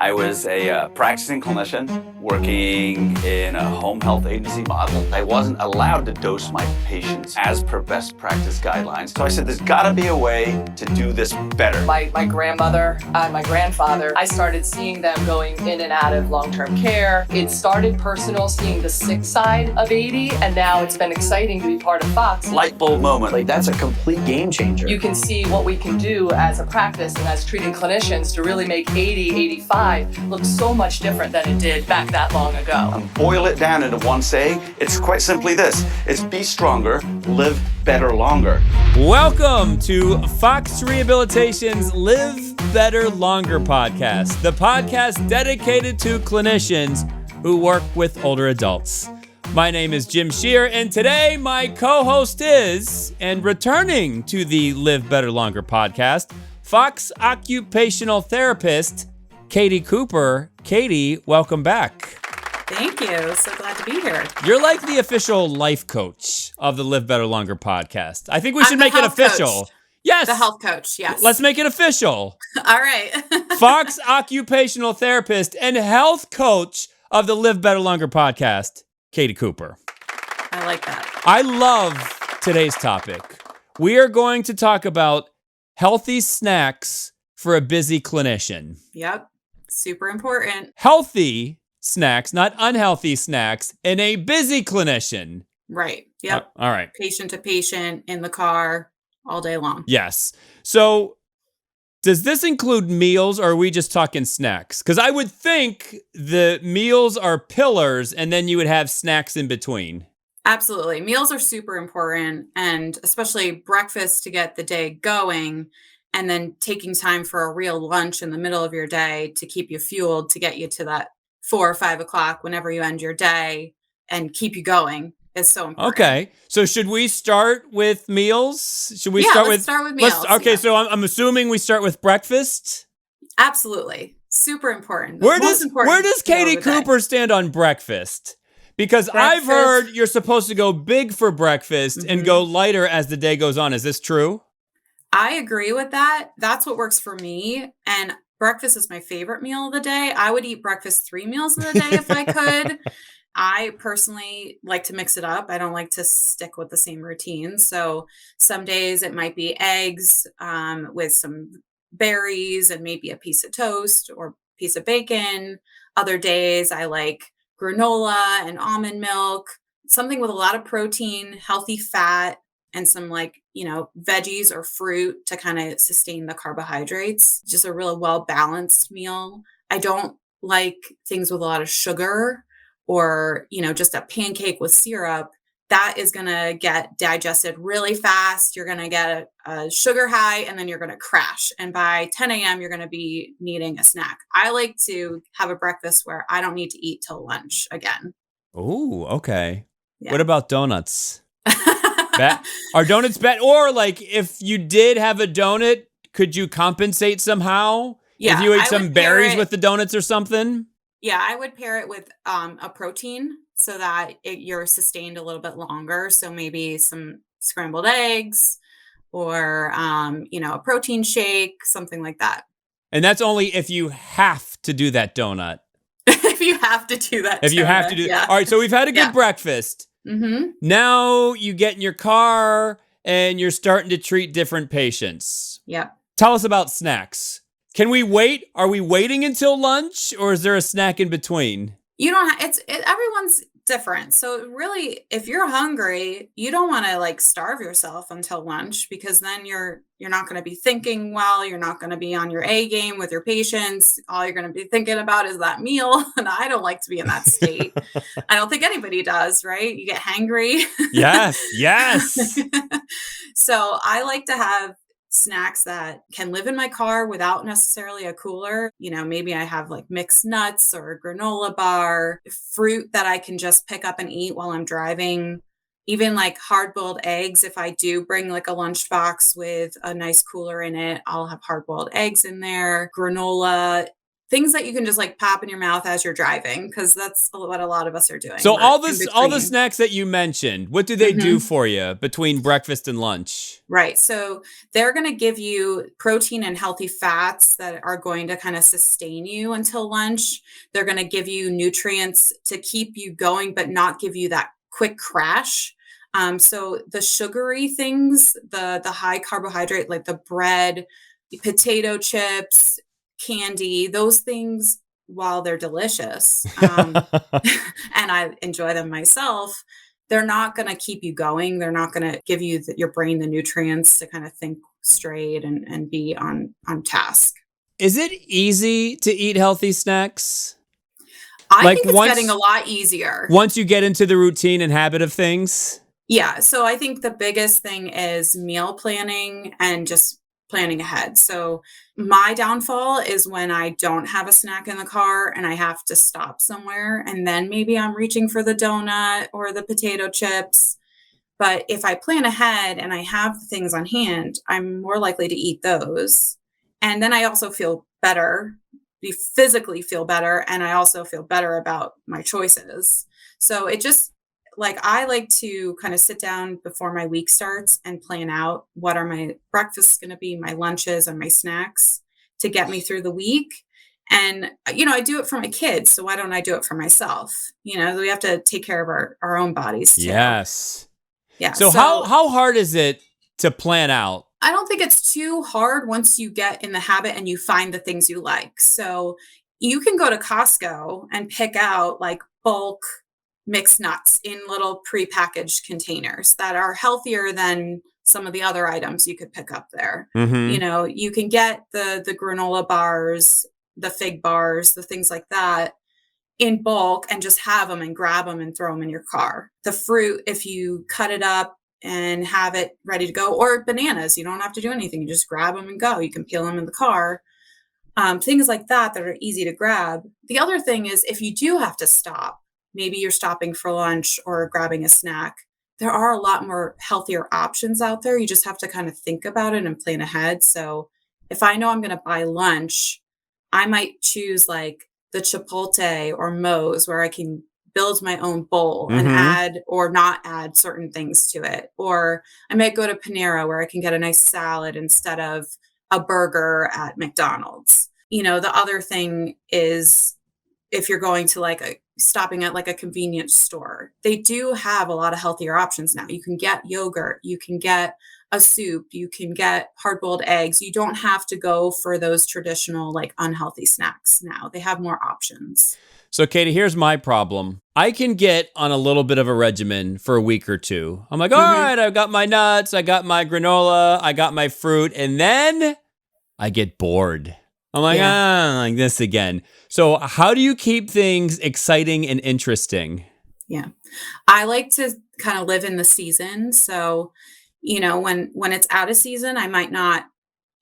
I was a practicing clinician working in a home health agency model. I wasn't allowed to dose my patients as per best practice guidelines. So I said, there's gotta be a way to do this better. My grandmother and my grandfather, I started seeing them going in and out of long-term care. It started personal, seeing the sick side of 80, and now it's been exciting to be part of Fox. Light bulb moment. Like, that's a complete game changer. You can see what we can do as a practice and as treating clinicians to really make 80, 85 look so much different than it did back that long ago. And boil it down into one saying, it's quite simply this. It's be stronger, live better longer. Welcome to Fox Rehabilitation's Live Better Longer podcast, the podcast dedicated to clinicians who work with older adults. My name is Jim Shear, and today my co-host is, and returning to the Live Better Longer podcast, Fox occupational therapist, Katie Cooper. Katie, welcome back. Thank you. So glad to be here. You're like the official life coach of the Live Better Longer podcast. I think we should make it official. Coach. Yes. The health coach, yes. Let's make it official. All right. Fox occupational therapist and health coach of the Live Better Longer podcast, Katie Cooper. I like that. I love today's topic. We are going to talk about healthy snacks for a busy clinician. Yep. Super important. Healthy snacks, not unhealthy snacks, in a busy clinician. Right. Yep. All right. Patient to patient, in the car, all day long. Yes. So does this include meals, or are we just talking snacks? Because I would think the meals are pillars and then you would have snacks in between. Absolutely. Meals are super important, and especially breakfast to get the day going, and then taking time for a real lunch in the middle of your day to keep you fueled, to get you to that 4 or 5 o'clock whenever you end your day and keep you going is so important. Okay. So should we start with meals? Should we let's start with meals. Okay. Yeah. So I'm assuming we start with breakfast. Absolutely. Super important. Where does Katie Cooper stand on breakfast? Because I've heard you're supposed to go big for breakfast and go lighter as the day goes on. Is this true? I agree with that. That's what works for me. And breakfast is my favorite meal of the day. I would eat breakfast 3 meals of the day if I could. I personally like to mix it up. I don't like to stick with the same routine. So some days it might be eggs with some berries and maybe a piece of toast or piece of bacon. Other days I like granola and almond milk, something with a lot of protein, healthy fat, and some veggies or fruit to kind of sustain the carbohydrates. Just a real well-balanced meal. I don't like things with a lot of sugar or, just a pancake with syrup. That is going to get digested really fast. You're going to get a sugar high and then you're going to crash. And by 10 a.m., you're going to be needing a snack. I like to have a breakfast where I don't need to eat till lunch again. Oh, okay. Yeah. What about donuts? Are donuts bad? Or if you did have a donut, could you compensate somehow? Yeah, if you ate some berries with the donuts or something? Yeah, I would pair it with a protein so that you're sustained a little bit longer. So maybe some scrambled eggs or, a protein shake, something like that. And that's only if you have to do that donut. If you have to do that. If you have to do yeah. All right, so we've had a good breakfast. Mm-hmm. Now you get in your car and you're starting to treat different patients. Yeah. Tell us about snacks. Can we wait? Are we waiting until lunch, or is there a snack in between? You don't everyone's different. So really, if you're hungry, you don't want to starve yourself until lunch, because then you're not going to be thinking well, you're not going to be on your A game with your patients. All you're going to be thinking about is that meal. And I don't like to be in that state. I don't think anybody does, right? You get hangry. Yes. So I like to have snacks that can live in my car without necessarily a cooler. Maybe I have mixed nuts or a granola bar, fruit that I can just pick up and eat while I'm driving. Even hard-boiled eggs. If I do bring a lunchbox with a nice cooler in it, I'll have hard-boiled eggs in there. Granola things that you can just like pop in your mouth as you're driving, because that's what a lot of us are doing. So We're all in the between. snacks that you mentioned, what do they do Mhm. for you between breakfast and lunch? Right. So they're going to give you protein and healthy fats that are going to kind of sustain you until lunch. They're going to give you nutrients to keep you going, but not give you that quick crash. So the sugary things, the high carbohydrate, like the bread, potato chips, candy, those things, while they're delicious, and I enjoy them myself, they're not going to keep you going. They're not going to give you your brain the nutrients to kind of think straight and be on task. Is it easy to eat healthy snacks? I Like think it's once- getting a lot easier. Once you get into the routine and habit of things? Yeah. So I think the biggest thing is meal planning and just planning ahead. So my downfall is when I don't have a snack in the car and I have to stop somewhere, and then maybe I'm reaching for the donut or the potato chips. But if I plan ahead and I have the things on hand, I'm more likely to eat those. And then I also feel better, we physically feel better, and I also feel better about my choices. So it just, like, I like to kind of sit down before my week starts and plan out what are my breakfasts going to be, my lunches, and my snacks to get me through the week. And, I do it for my kids. So why don't I do it for myself? We have to take care of our own bodies too. Yes. Yeah. So how hard is it to plan out? I don't think it's too hard once you get in the habit and you find the things you like. So you can go to Costco and pick out like bulk mixed nuts in little prepackaged containers that are healthier than some of the other items you could pick up there. Mhm. You can get the granola bars, the fig bars, the things like that in bulk and just have them and grab them and throw them in your car. The fruit, if you cut it up and have it ready to go, or bananas, you don't have to do anything. You just grab them and go. You can peel them in the car. Things like that are easy to grab. The other thing is if you do have to stop, maybe you're stopping for lunch or grabbing a snack, there are a lot more healthier options out there. You just have to kind of think about it and plan ahead. So if I know I'm going to buy lunch, I might choose like the Chipotle or Moe's where I can build my own bowl and Mhm. add or not add certain things to it. Or I might go to Panera where I can get a nice salad instead of a burger at McDonald's. The other thing is if you're going to stopping at like a convenience store, they do have a lot of healthier options now. You can get yogurt, you can get a soup, you can get hard-boiled eggs. You don't have to go for those traditional like unhealthy snacks now. They have more options. So, Katie, here's my problem. I can get on a little bit of a regimen for a week or two. I'm like, all right, I've got my nuts, I got my granola, I got my fruit, and then I get bored. I'm like, like this again. So how do you keep things exciting and interesting? Yeah. I like to kind of live in the season. So, when it's out of season, I might not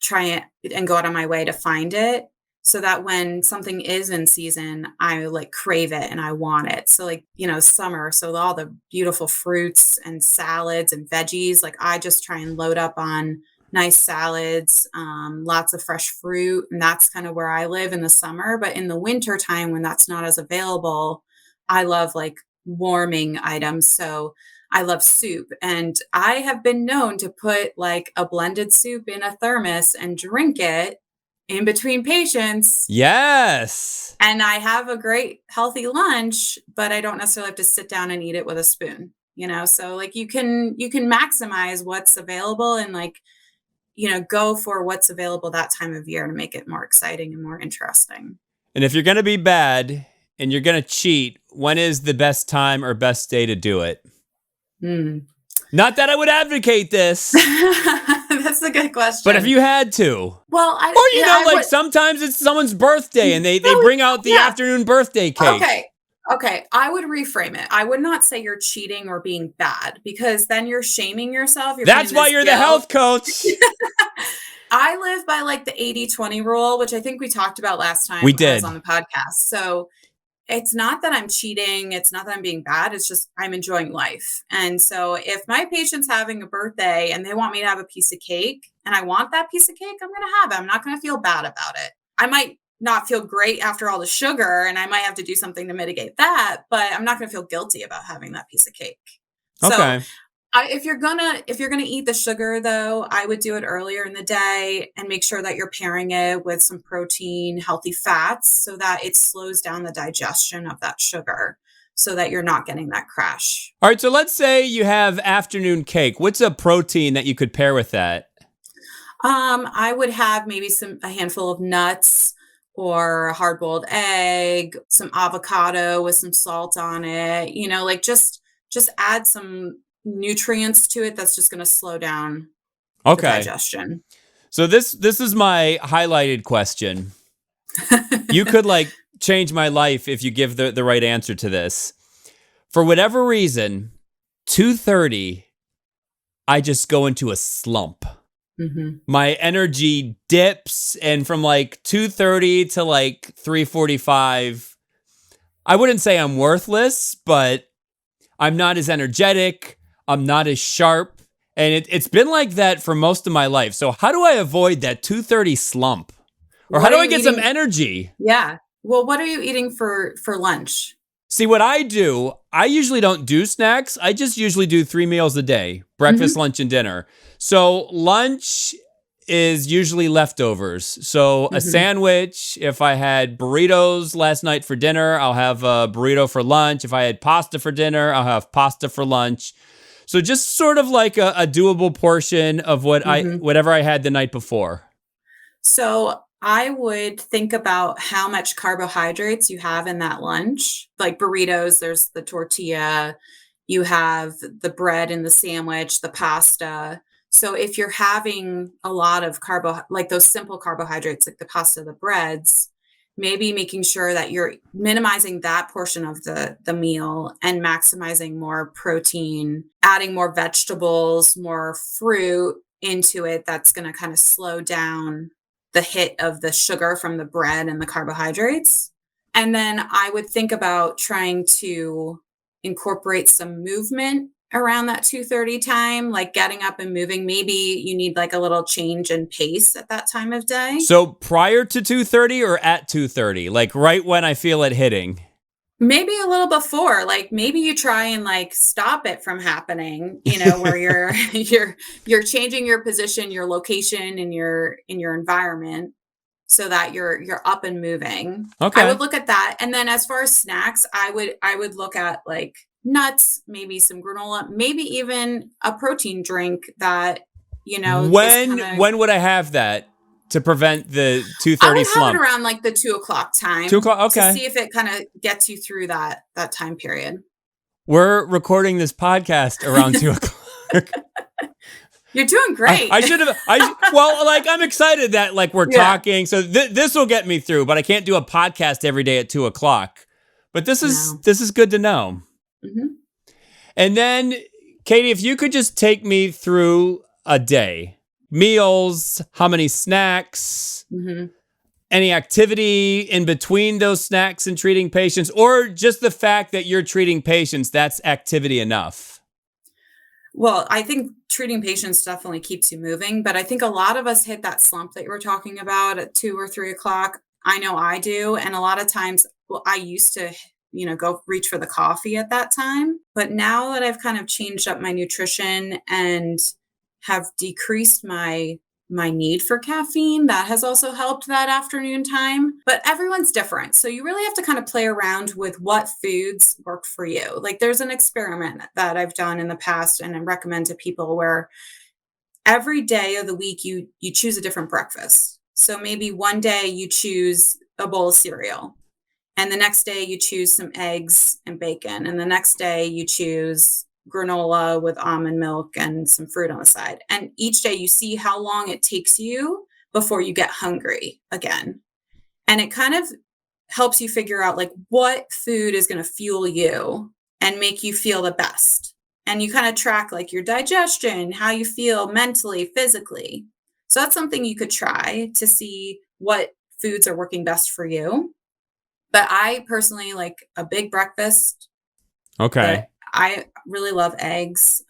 try it and go out of my way to find it, so that when something is in season, I like crave it and I want it. So summer, so all the beautiful fruits and salads and veggies, like I just try and load up on nice salads, lots of fresh fruit. And that's kind of where I live in the summer. But in the winter time, when that's not as available, I love like warming items. So I love soup, and I have been known to put like a blended soup in a thermos and drink it in between patients. Yes. And I have a great healthy lunch, but I don't necessarily have to sit down and eat it with a spoon, so like you can maximize what's available and go for what's available that time of year to make it more exciting and more interesting. And if you're going to be bad and you're going to cheat, when is the best time or best day to do it? Not that I would advocate this. That's a good question. But if you had to. Well, sometimes it's someone's birthday and they bring out the afternoon birthday cake. Okay. I would reframe it. I would not say you're cheating or being bad, because then you're shaming yourself. That's why you're the health coach. I live by like the 80-20 rule, which I think we talked about last time we did. I was on the podcast. So it's not that I'm cheating. It's not that I'm being bad. It's just I'm enjoying life. And so if my patient's having a birthday and they want me to have a piece of cake and I want that piece of cake, I'm going to have it. I'm not going to feel bad about it. I might not feel great after all the sugar, and I might have to do something to mitigate that, but I'm not going to feel guilty about having that piece of cake. So Okay. if you're gonna eat the sugar though, I would do it earlier in the day and make sure that you're pairing it with some protein, healthy fats, so that it slows down the digestion of that sugar, so that you're not getting that crash. All right. So let's say you have afternoon cake. What's a protein that you could pair with that? I would have maybe a handful of nuts or a hard-boiled egg, some avocado with some salt on it, like just add some nutrients to it that's just going to slow down the digestion. So this is my highlighted question. You could like change my life if you give the right answer to this. For whatever reason, 2:30, I just go into a slump. Mm-hmm. My energy dips, and from like 2:30 to like 3:45, I wouldn't say I'm worthless, but I'm not as energetic. I'm not as sharp. And it's been like that for most of my life. So how do I avoid that 2:30 slump? Or how do I get some energy? Yeah. Well, what are you eating for lunch? See, what I do, I usually don't do snacks. I just usually do 3 meals a day, breakfast, lunch, and dinner. So lunch is usually leftovers. So a sandwich, if I had burritos last night for dinner, I'll have a burrito for lunch. If I had pasta for dinner, I'll have pasta for lunch. So just sort of like a doable portion of whatever I had the night before. So I would think about how much carbohydrates you have in that lunch. Like burritos, there's the tortilla, you have the bread in the sandwich, the pasta. So if you're having a lot of like those simple carbohydrates, like the pasta, the breads, maybe making sure that you're minimizing that portion of the meal and maximizing more protein, adding more vegetables, more fruit into it. That's going to kind of slow down the hit of the sugar from the bread and the carbohydrates. And then I would think about trying to incorporate some movement around that 2:30 time, like getting up and moving. Maybe you need like a little change in pace at that time of day. So prior to 2:30 or at 2:30, like right when I feel it hitting? Maybe a little before, like maybe you try and like stop it from happening, where you're changing your position, your location in your environment so that you're up and moving. Okay. I would look at that. And then as far as snacks, I would look at like nuts, maybe some granola, maybe even a protein drink that, When would I have that to prevent the 2:30 I would slump? have it around like the 2:00 time. 2:00, okay. To see if it kind of gets you through that time period. We're recording this podcast around 2:00. You're doing great. I should have. I'm excited that like we're talking. So this will get me through, but I can't do a podcast every day at 2:00. But this is good to know. Mm-hmm. And then, Katie, if you could just take me through a day, meals, how many snacks, any activity in between those snacks and treating patients, or just the fact that you're treating patients, that's activity enough. Well, I think treating patients definitely keeps you moving, but I think a lot of us hit that slump that you were talking about at 2 or 3 o'clock. I know I do. And a lot of times, I used to, go reach for the coffee at that time. But now that I've kind of changed up my nutrition and have decreased my need for caffeine, that has also helped that afternoon time. But everyone's different. So you really have to kind of play around with what foods work for you. Like there's an experiment that I've done in the past and I recommend to people where every day of the week you choose a different breakfast. So maybe one day you choose a bowl of cereal. And the next day you choose some eggs and bacon. And the next day you choose granola with almond milk and some fruit on the side. And each day you see how long it takes you before you get hungry again. And it kind of helps you figure out like what food is going to fuel you and make you feel the best. And you kind of track like your digestion, how you feel mentally, physically. So that's something you could try to see what foods are working best for you. But I personally like a big breakfast. Okay. I really love eggs.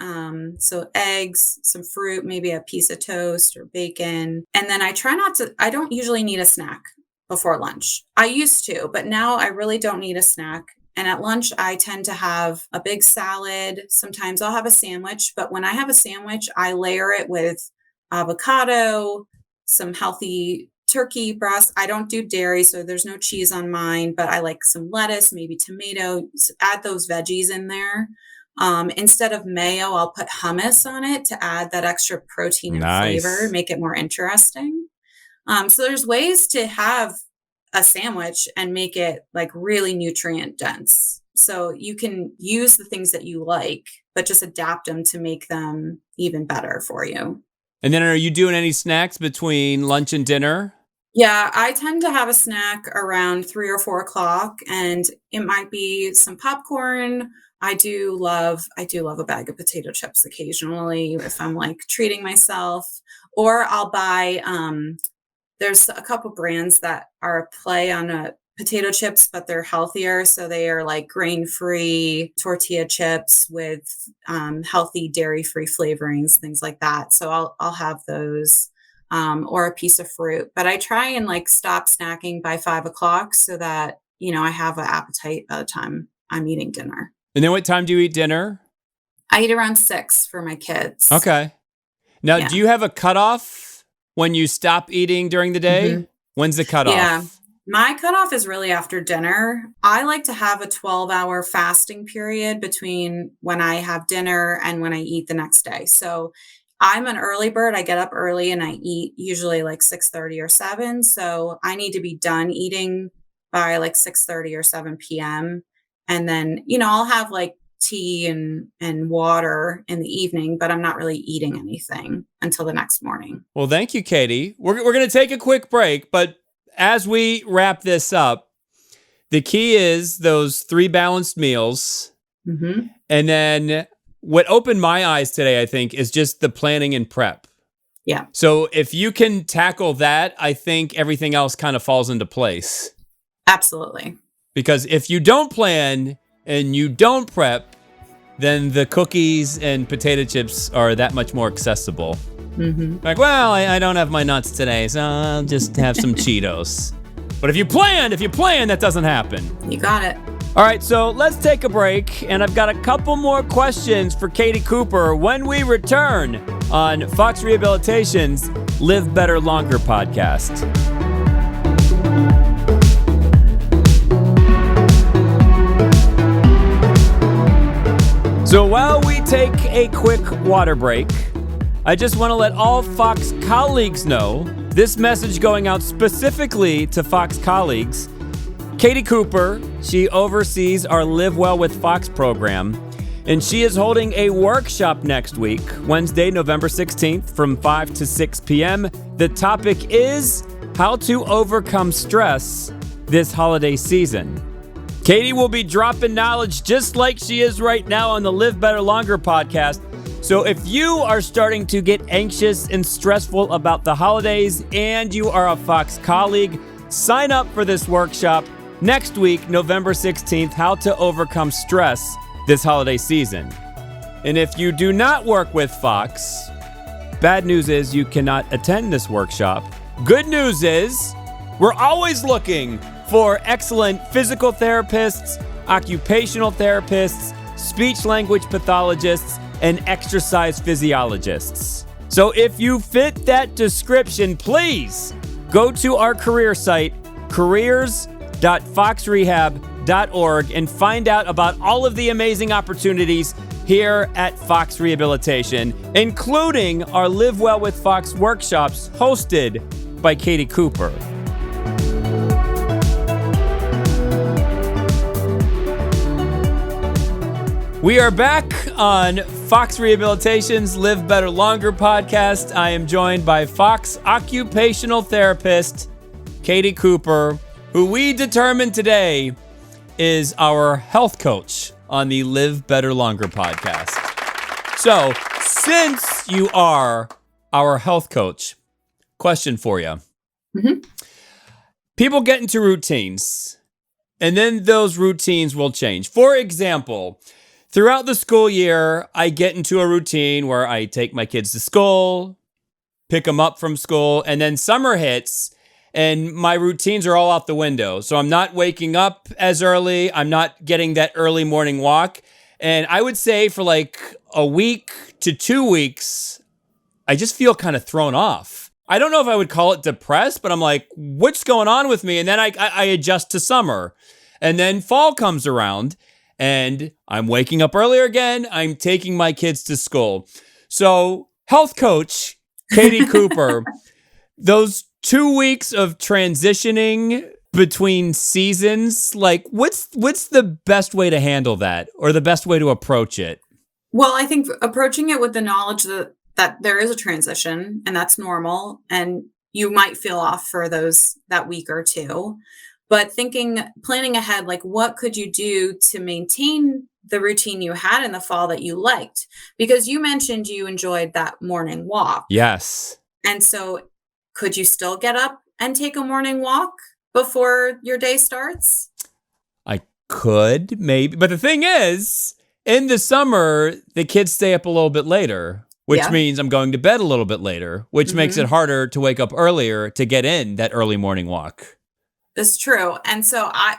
So eggs, some fruit, maybe a piece of toast or bacon. And then I don't usually need a snack. before lunch. I used to, but now I really don't need a snack. And at lunch, I tend to have a big salad. Sometimes I'll have a sandwich, but when I have a sandwich, I layer it with avocado, some healthy turkey breast. I don't do dairy, so there's no cheese on mine, but I like some lettuce, maybe tomato, add those veggies in there. Instead of mayo, I'll put hummus on it to add that extra protein and flavor, make it more interesting. So there's ways to have a sandwich and make it like really nutrient dense. So you can use the things that you like, but just adapt them to make them even better for you. And then are you doing any snacks between lunch and dinner? Yeah, I tend to have a snack around 3 or 4 o'clock, and it might be some popcorn. I do love a bag of potato chips occasionally if I'm like treating myself, or I'll buy, there's a couple brands that are a play on potato chips, but they're healthier. So they are like grain-free tortilla chips with healthy dairy-free flavorings, things like that. So I'll have those, or a piece of fruit. But I try and like stop snacking by 5 o'clock so that, I have an appetite by the time I'm eating dinner. And then what time do you eat dinner? I eat around 6 for my kids. Okay. Now, do you have a cutoff when you stop eating during the day? Mm-hmm. When's the cutoff? Yeah. My cutoff is really after dinner. I like to have a 12-hour fasting period between when I have dinner and when I eat the next day. So I'm an early bird. I get up early and I eat usually like 6:30 or 7. So I need to be done eating by like 6:30 or 7 p.m. And then, I'll have like tea and water in the evening, but I'm not really eating anything until the next morning. Well, thank you, Katie. We're going to take a quick break, but as we wrap this up, the key is those 3 balanced meals. Mm-hmm. And then what opened my eyes today, I think, is just the planning and prep. Yeah. So if you can tackle that, I think everything else kind of falls into place. Absolutely. Because if you don't plan and you don't prep, then the cookies and potato chips are that much more accessible. Mm-hmm. Like, well, I don't have my nuts today, so I'll just have some Cheetos. But if you plan, that doesn't happen. You got it. All right, so let's take a break, and I've got a couple more questions for Katie Cooper when we return on Fox Rehabilitation's Live Better Longer podcast. So while we take a quick water break, I just want to let all Fox colleagues know, this message going out specifically to Fox colleagues. Katie Cooper, she oversees our Live Well with Fox program, and she is holding a workshop next week, Wednesday, November 16th from 5 to 6 p.m. The topic is how to overcome stress this holiday season. Katie will be dropping knowledge just like she is right now on the Live Better Longer podcast. So if you are starting to get anxious and stressful about the holidays and you are a Fox colleague, sign up for this workshop next week, November 16th, how to overcome stress this holiday season. And if you do not work with Fox, bad news is you cannot attend this workshop. Good news is we're always looking for excellent physical therapists, occupational therapists, speech language pathologists, and exercise physiologists. So if you fit that description, please go to our career site, careers.foxrehab.org, and find out about all of the amazing opportunities here at Fox Rehabilitation, including our Live Well with Fox workshops hosted by Katie Cooper. We are back on Fox Rehabilitation's Live Better Longer podcast. I am joined by Fox occupational therapist Katie Cooper, who we determined today is our health coach on the Live Better Longer podcast. So, since you are our health coach, question for you. Mm-hmm. People get into routines, and then those routines will change. For example, throughout the school year, I get into a routine where I take my kids to school, pick them up from school, and then summer hits, and my routines are all out the window. So I'm not waking up as early. I'm not getting that early morning walk. And I would say for like a week to 2 weeks, I just feel kind of thrown off. I don't know if I would call it depressed, but I'm like, what's going on with me? And then I adjust to summer. And then fall comes around and I'm waking up earlier again. I'm taking my kids to school. So health coach, Katie Cooper, those 2 weeks of transitioning between seasons, like what's the best way to handle that or the best way to approach it? Well, I think approaching it with the knowledge that there is a transition and that's normal. And you might feel off for that week or two, but planning ahead, like what could you do to maintain the routine you had in the fall that you liked? Because you mentioned you enjoyed that morning walk. Yes. And so could you still get up and take a morning walk before your day starts? I could, maybe. But the thing is, in the summer, the kids stay up a little bit later, which means I'm going to bed a little bit later, which makes it harder to wake up earlier to get in that early morning walk. That's true. And so I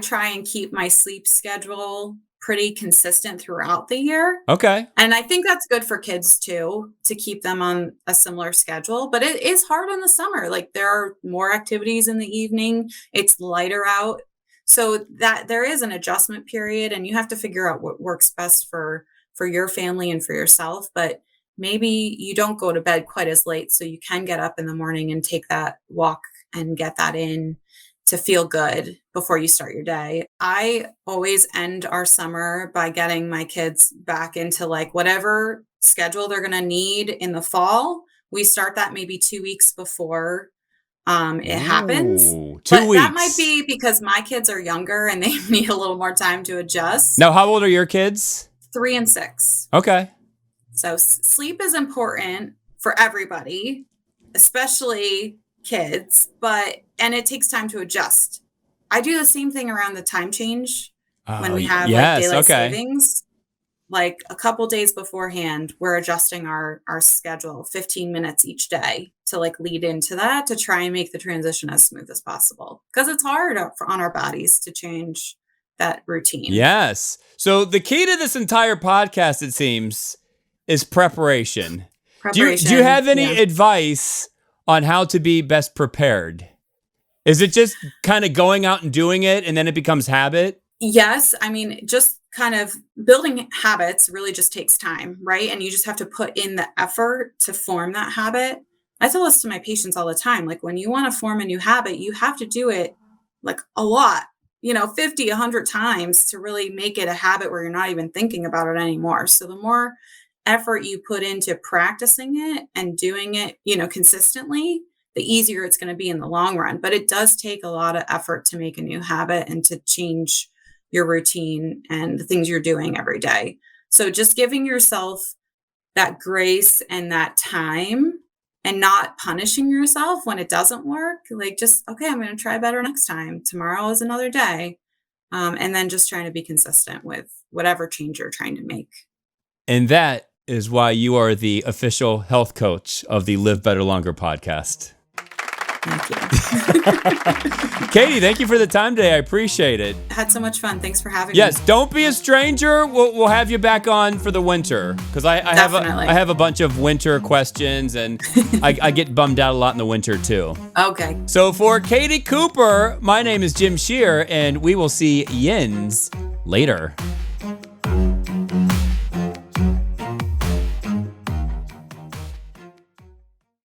try and keep my sleep schedule pretty consistent throughout the year. Okay. And I think that's good for kids too, to keep them on a similar schedule. But it is hard in the summer. Like there are more activities in the evening. It's lighter out. So that there is an adjustment period and you have to figure out what works best for your family and for yourself. But maybe you don't go to bed quite as late so you can get up in the morning and take that walk and get that in to feel good before you start your day. I always end our summer by getting my kids back into like whatever schedule they're going to need in the fall. We start that maybe 2 weeks before it happens. 2 but weeks. That might be because my kids are younger and they need a little more time to adjust. Now, how old are your kids? 3 and 6. Okay. So sleep is important for everybody, especially kids, and it takes time to adjust. I do the same thing around the time change when we have like daylight savings. Like a couple days beforehand, we're adjusting our schedule 15 minutes each day to like lead into that to try and make the transition as smooth as possible. Because it's hard on our bodies to change that routine. Yes. So the key to this entire podcast, it seems, is preparation. Do you have any advice on how to be best prepared? Is it just kind of going out and doing it and then it becomes habit? Yes. I mean, just kind of building habits really just takes time, right? And you just have to put in the effort to form that habit. I tell this to my patients all the time. Like when you want to form a new habit, you have to do it like a lot, 50, 100 times to really make it a habit where you're not even thinking about it anymore. So the more effort you put into practicing it and doing it, consistently, the easier it's going to be in the long run. But it does take a lot of effort to make a new habit and to change your routine and the things you're doing every day. So just giving yourself that grace and that time and not punishing yourself when it doesn't work. Like just, okay, I'm going to try better next time. Tomorrow is another day. And then just trying to be consistent with whatever change you're trying to make. And that is why you are the official health coach of the Live Better Longer podcast. Thank you. Katie, thank you for the time today. I appreciate it. I had so much fun. Thanks for having me. Yes, don't be a stranger. We'll have you back on for the winter because I have a bunch of winter questions and I get bummed out a lot in the winter too. Okay. So for Katie Cooper, my name is Jim Shear and we will see Yins later.